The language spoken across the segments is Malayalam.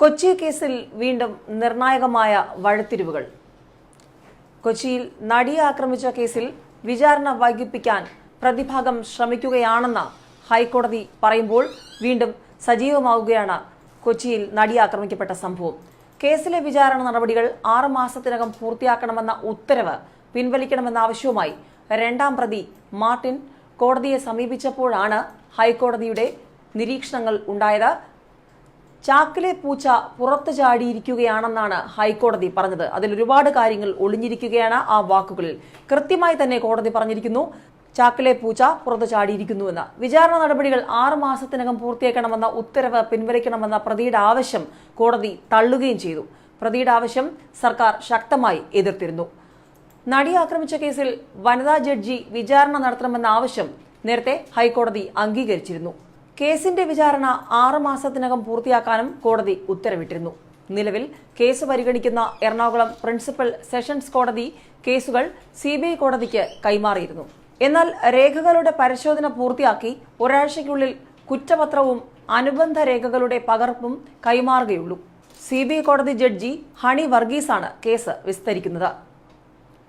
കൊച്ചി കേസിൽ വീണ്ടും നിർണായകമായ വഴിത്തിരിവുകൾ. കൊച്ചിയിൽ നടിയെ ആക്രമിച്ച കേസിൽ വിചാരണ വൈകിപ്പിക്കാൻ പ്രതിഭാഗം ശ്രമിക്കുകയാണെന്ന് ഹൈക്കോടതി പറയുമ്പോൾ വീണ്ടും സജീവമാവുകയാണ് കൊച്ചിയിൽ നടിയെ ആക്രമിക്കപ്പെട്ട സംഭവം. കേസിലെ വിചാരണ നടപടികൾ 6 മാസത്തിനകം പൂർത്തിയാക്കണമെന്ന ഉത്തരവ് പിൻവലിക്കണമെന്ന ആവശ്യവുമായി രണ്ടാം പ്രതി മാർട്ടിൻ കോടതിയെ സമീപിച്ചപ്പോഴാണ് ഹൈക്കോടതിയുടെ നിരീക്ഷണങ്ങൾ ഉണ്ടായത്. ചാക്കിലെ പൂച്ച പുറത്തു ചാടിയിരിക്കുകയാണെന്നാണ് ഹൈക്കോടതി പറഞ്ഞത്. അതിൽ ഒരുപാട് കാര്യങ്ങൾ ഒളിഞ്ഞിരിക്കുകയാണ് ആ വാക്കുകളിൽ. കൃത്യമായി തന്നെ കോടതി പറഞ്ഞിരിക്കുന്നു, ചാക്കിലെ പൂച്ച പുറത്തു ചാടിയിരിക്കുന്നുവെന്ന്. വിചാരണ നടപടികൾ 6 മാസത്തിനകം പൂർത്തിയാക്കണമെന്ന ഉത്തരവ് പിൻവലിക്കണമെന്ന പ്രതിയുടെ ആവശ്യം കോടതി തള്ളുകയും ചെയ്തു. പ്രതിയുടെ ആവശ്യം സർക്കാർ ശക്തമായി എതിർത്തിരുന്നു. നടിയെ ആക്രമിച്ച കേസിൽ വനിതാ ജഡ്ജി വിചാരണ നടത്തണമെന്ന ആവശ്യം നേരത്തെ ഹൈക്കോടതി അംഗീകരിച്ചിരുന്നു. കേസിന്റെ വിചാരണ 6 മാസത്തിനകം പൂർത്തിയാക്കാനും കോടതി ഉത്തരവിട്ടിരുന്നു. നിലവിൽ കേസ് പരിഗണിക്കുന്ന എറണാകുളം പ്രിൻസിപ്പൽ സെഷൻസ് കോടതി കേസുകൾ CBI കോടതിക്ക് കൈമാറിയിരുന്നു. എന്നാൽ രേഖകളുടെ പരിശോധന പൂർത്തിയാക്കി ഒരാഴ്ചയ്ക്കുള്ളിൽ കുറ്റപത്രവും അനുബന്ധ രേഖകളുടെ പകർപ്പും കൈമാറുകയുള്ളൂ. CBI കോടതി ജഡ്ജി ഹണി വർഗീസാണ് കേസ് വിസ്തരിക്കുന്നത്.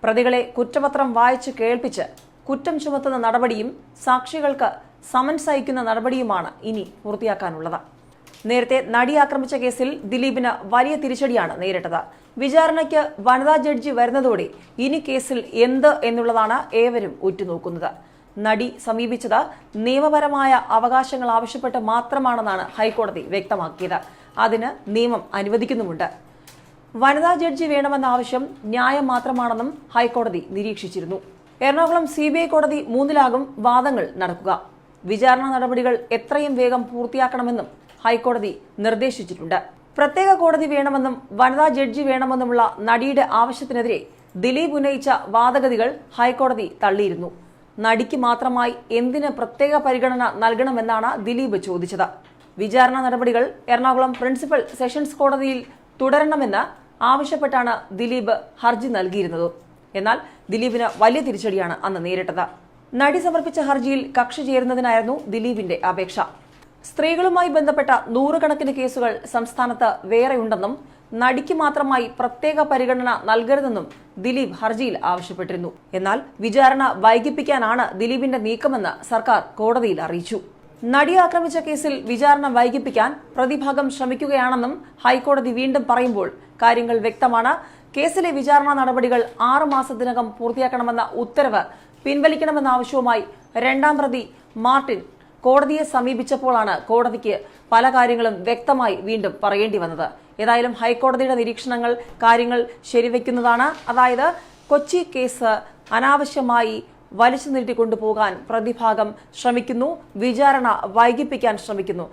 പ്രതികളെ കുറ്റപത്രം വായിച്ച് കേൾപ്പിച്ച് കുറ്റം ചുമത്തുന്ന നടപടിയും സാക്ഷികൾക്ക് സമൻസ് അയക്കുന്ന നടപടിയുമാണ് ഇനി പൂർത്തിയാക്കാനുള്ളത്. നേരത്തെ നടി ആക്രമിച്ച കേസിൽ ദിലീപിന് വലിയ തിരിച്ചടിയാണ് നേരിട്ടത്. വിചാരണയ്ക്ക് വനിതാ ജഡ്ജി വരുന്നതോടെ ഇനി കേസിൽ എന്ത് എന്നുള്ളതാണ് ഏവരും ഉറ്റുനോക്കുന്നത്. നടി സമീപിച്ചത് നിയമപരമായ അവകാശങ്ങൾ ആവശ്യപ്പെട്ട് മാത്രമാണെന്നാണ് ഹൈക്കോടതി വ്യക്തമാക്കിയത്. അതിന് നിയമം അനുവദിക്കുന്നുമുണ്ട്. വനിതാ ജഡ്ജി വേണമെന്ന ആവശ്യം ന്യായം മാത്രമാണെന്നും ഹൈക്കോടതി നിരീക്ഷിച്ചിരുന്നു. എറണാകുളം CBI കോടതി 3-ലാകും വാദങ്ങൾ നടക്കുക. വിചാരണ നടപടികൾ എത്രയും വേഗം പൂർത്തിയാക്കണമെന്നും ഹൈക്കോടതി നിർദ്ദേശിച്ചിട്ടുണ്ട്. പ്രത്യേക കോടതി വേണമെന്നും വനിതാ ജഡ്ജി വേണമെന്നുമുള്ള നടിയുടെ ആവശ്യത്തിനെതിരെ ദിലീപ് ഉന്നയിച്ച വാദഗതികൾ ഹൈക്കോടതി തള്ളിയിരുന്നു. നടിക്ക് മാത്രമായി എന്തിന് പ്രത്യേക പരിഗണന നൽകണമെന്നാണ് ദിലീപ് ചോദിച്ചത്. വിചാരണ നടപടികൾ എറണാകുളം പ്രിൻസിപ്പൽ സെഷൻസ് കോടതിയിൽ തുടരണമെന്ന് ആവശ്യപ്പെട്ടാണ് ദിലീപ് ഹർജി നൽകിയിരുന്നത്. എന്നാൽ ദിലീപിന് വലിയ തിരിച്ചടിയാണ് അന്ന് നേരിട്ടത്. നടി സമർപ്പിച്ച ഹർജിയിൽ കക്ഷി ചേരുന്നതിനായിരുന്നു ദിലീപിന്റെ അപേക്ഷ. സ്ത്രീകളുമായി ബന്ധപ്പെട്ട 100 കണക്കിന് കേസുകൾ സംസ്ഥാനത്ത് വേറെയുണ്ടെന്നും നടിക്ക് മാത്രമായി പ്രത്യേക പരിഗണന നൽകരുതെന്നും ദിലീപ് ഹർജിയിൽ ആവശ്യപ്പെട്ടിരുന്നു. എന്നാൽ വിചാരണ വൈകിപ്പിക്കാനാണ് ദിലീപിന്റെ നീക്കമെന്ന് സർക്കാർ കോടതിയിൽ അറിയിച്ചു. നടിയെ ആക്രമിച്ച കേസിൽ വിചാരണ വൈകിപ്പിക്കാൻ പ്രതിഭാഗം ശ്രമിക്കുകയാണെന്നും ഹൈക്കോടതി വീണ്ടും പറയുമ്പോൾ കാര്യങ്ങൾ വ്യക്തമാണ്. കേസിലെ വിചാരണ നടപടികൾ 6 മാസത്തിനകം പൂർത്തിയാക്കണമെന്ന ഉത്തരവ് പിൻവലിക്കണമെന്ന ആവശ്യവുമായി രണ്ടാം പ്രതി മാർട്ടിൻ കോടതിയെ സമീപിച്ചപ്പോഴാണ് കോടതിക്ക് പല കാര്യങ്ങളും വ്യക്തമായി വീണ്ടും പറയേണ്ടി വന്നത്. ഏതായാലും ഹൈക്കോടതിയുടെ നിരീക്ഷണങ്ങൾ കാര്യങ്ങൾ ശരിവെക്കുന്നതാണ്. അതായത് കൊച്ചി കേസ് അനാവശ്യമായി വലിച്ചു നീട്ടിക്കൊണ്ടുപോകാൻ പ്രതിഭാഗം ശ്രമിക്കുന്നു, വിചാരണ വൈകിപ്പിക്കാൻ ശ്രമിക്കുന്നു.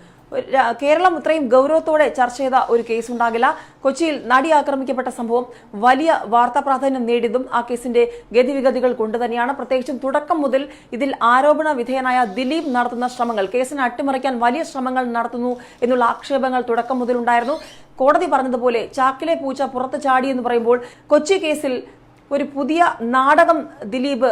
കേരളം ഇത്രയും ഗൗരവത്തോടെ ചർച്ച ചെയ്ത ഒരു കേസ് ഉണ്ടാകില്ല. കൊച്ചിയിൽ നടി ആക്രമിക്കപ്പെട്ട സംഭവം വലിയ വാർത്താ പ്രാധാന്യം നേടിയതും ആ കേസിന്റെ ഗതിവിഗതികൾ കൊണ്ടുതന്നെയാണ്. പ്രത്യേകിച്ചും തുടക്കം മുതൽ ഇതിൽ ആരോപണ വിധേയനായ ദിലീപ് നടത്തുന്ന ശ്രമങ്ങൾ, കേസിനെ അട്ടിമറിക്കാൻ വലിയ ശ്രമങ്ങൾ നടത്തുന്നു എന്നുള്ള ആക്ഷേപങ്ങൾ തുടക്കം മുതൽ ഉണ്ടായിരുന്നു. കോടതി പറഞ്ഞതുപോലെ ചാക്കിലെ പൂച്ച പുറത്ത് ചാടി എന്ന് പറയുമ്പോൾ കൊച്ചി കേസിൽ ഒരു പുതിയ നാടകം ദിലീപ്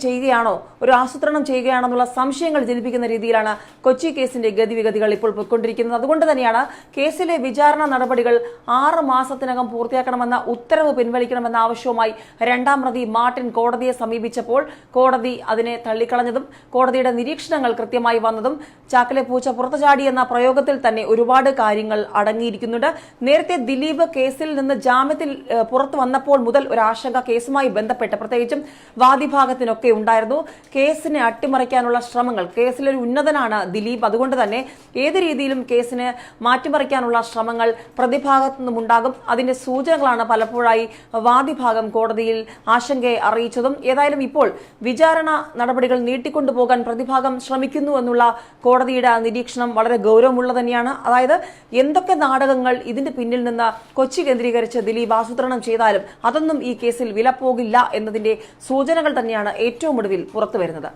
ചെയ്യുകയാണോ, ഒരു ആസൂത്രണം ചെയ്യുകയാണെന്നുള്ള സംശയങ്ങൾ ജനിപ്പിക്കുന്ന രീതിയിലാണ് കൊച്ചി കേസിന്റെ ഗതിവിഗതികൾ ഇപ്പോൾ പോയിക്കൊണ്ടിരിക്കുന്നത്. അതുകൊണ്ട് തന്നെയാണ് കേസിലെ വിചാരണ നടപടികൾ 6 മാസത്തിനകം പൂർത്തിയാക്കണമെന്ന ഉത്തരവ് പിൻവലിക്കണമെന്ന ആവശ്യവുമായി രണ്ടാം പ്രതി മാർട്ടിൻ കോടതിയെ സമീപിച്ചപ്പോൾ കോടതി അതിനെ തള്ളിക്കളഞ്ഞതും കോടതിയുടെ നിരീക്ഷണങ്ങൾ കൃത്യമായി വന്നതും ചാക്കിലെ പൂച്ച പുറത്തു ചാടി എന്ന പ്രയോഗത്തിൽ തന്നെ ഒരുപാട് കാര്യങ്ങൾ അടങ്ങിയിരിക്കുന്നുണ്ട്. നേരത്തെ ദിലീപ് കേസിൽ നിന്ന് ജാമ്യത്തിൽ പുറത്തു വന്നപ്പോൾ മുതൽ ഒരു ആശങ്ക കേസുമായി ബന്ധപ്പെട്ട് പ്രത്യേകിച്ചും വാദിഭാഗത്തിനൊക്കെ ഉണ്ടായിരുന്നു. കേസിനെ അട്ടിമറിക്കാനുള്ള ശ്രമങ്ങൾ, കേസിലൊരു ഉന്നതനാണ് ദിലീപ്, അതുകൊണ്ട് തന്നെ ഏത് രീതിയിലും കേസിനെ മാറ്റിമറിക്കാനുള്ള ശ്രമങ്ങൾ പ്രതിഭാഗത്തു നിന്നും ഉണ്ടാകും. അതിന്റെ സൂചനകളാണ് പലപ്പോഴായി വാദിഭാഗം കോടതിയിൽ ആശങ്കയെ അറിയിച്ചതും. ഏതായാലും ഇപ്പോൾ വിചാരണ നടപടികൾ നീട്ടിക്കൊണ്ടുപോകാൻ പ്രതിഭാഗം ശ്രമിക്കുന്നു എന്നുള്ള കോടതിയുടെ നിരീക്ഷണം വളരെ ഗൗരവമുള്ള തന്നെയാണ്. അതായത് എന്തൊക്കെ നാടകങ്ങൾ ഇതിന്റെ പിന്നിൽ നിന്ന് കൊച്ചി കേന്ദ്രീകരിച്ച് ദിലീപ് ആസൂത്രണം ചെയ്താലും അതൊന്നും ഈ കേസിൽ വിലപ്പോകില്ല എന്നതിന്റെ സൂചനകൾ തന്നെയാണ് ഏറ്റവും ഒടുവിൽ പുറത്തുവരുന്നത്.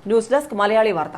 ന്യൂസ് ഡെസ്ക് മലയാളി വാർത്ത.